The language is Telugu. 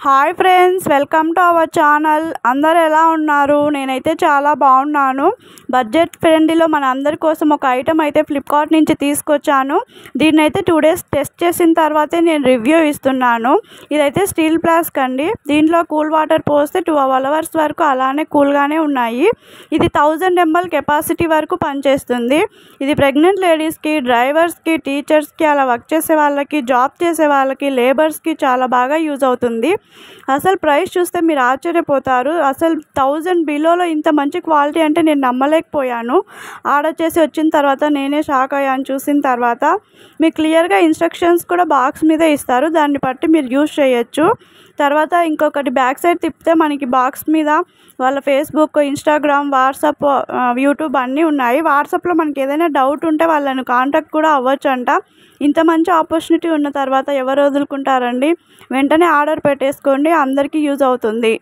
Hi friends, welcome to our channel. అందరూ ఎలా ఉన్నారు? నేనైతే చాలా బాగున్నాను. బడ్జెట్ ఫ్రెండ్లీలో మన అందరి కోసం ఒక ఐటమ్ అయితే ఫ్లిప్కార్ట్ నుంచి తీసుకొచ్చాను. దీన్ని అయితే 2 days టెస్ట్ చేసిన తర్వాతే నేను రివ్యూ ఇస్తున్నాను. ఇదైతే స్టీల్ ఫ్లాస్క్ అండి. దీంట్లో కూల్ వాటర్ పోస్తే 12 hours వరకు అలానే కూల్గానే ఉన్నాయి. ఇది 1000 ml కెపాసిటీ వరకు పనిచేస్తుంది. ఇది ప్రెగ్నెంట్ లేడీస్కి, డ్రైవర్స్కి, టీచర్స్కి, అలా వర్క్ చేసే వాళ్ళకి, జాబ్ చేసే వాళ్ళకి, లేబర్స్కి చాలా బాగా యూజ్ అవుతుంది. అసలు ప్రైస్ చూస్తే మీరు ఆశ్చర్యపోతారు. అసలు 1000 బిలోలో ఇంత మంచి క్వాలిటీ అంటే నేను నమ్మలేకపోయాను. ఆర్డర్ చేసి వచ్చిన తర్వాత నేనే షాక్ అయ్యాను. చూసిన తర్వాత మీకు క్లియర్గా ఇన్స్ట్రక్షన్స్ కూడా బాక్స్ మీదే ఇస్తారు. దాన్ని బట్టి మీరు యూజ్ చేయొచ్చు. తర్వాత ఇంకొకటి బ్యాక్ సైడ్ తిప్పితే మనకి బాక్స్ మీద వాళ్ళ ఫేస్బుక్, ఇన్స్టాగ్రామ్, వాట్సాప్, యూట్యూబ్ అన్నీ ఉన్నాయి. వాట్సాప్లో మనకి ఏదైనా డౌట్ ఉంటే వాళ్ళని కాంటాక్ట్ కూడా అవ్వచ్చంట. ఇంత మంచి ఆపర్చునిటీ ఉన్న తర్వాత ఎవరు వదులుకుంటారండి? వెంటనే ఆర్డర్ పెట్టేసుకోండి, అందరికీ యూజ్ అవుతుంది.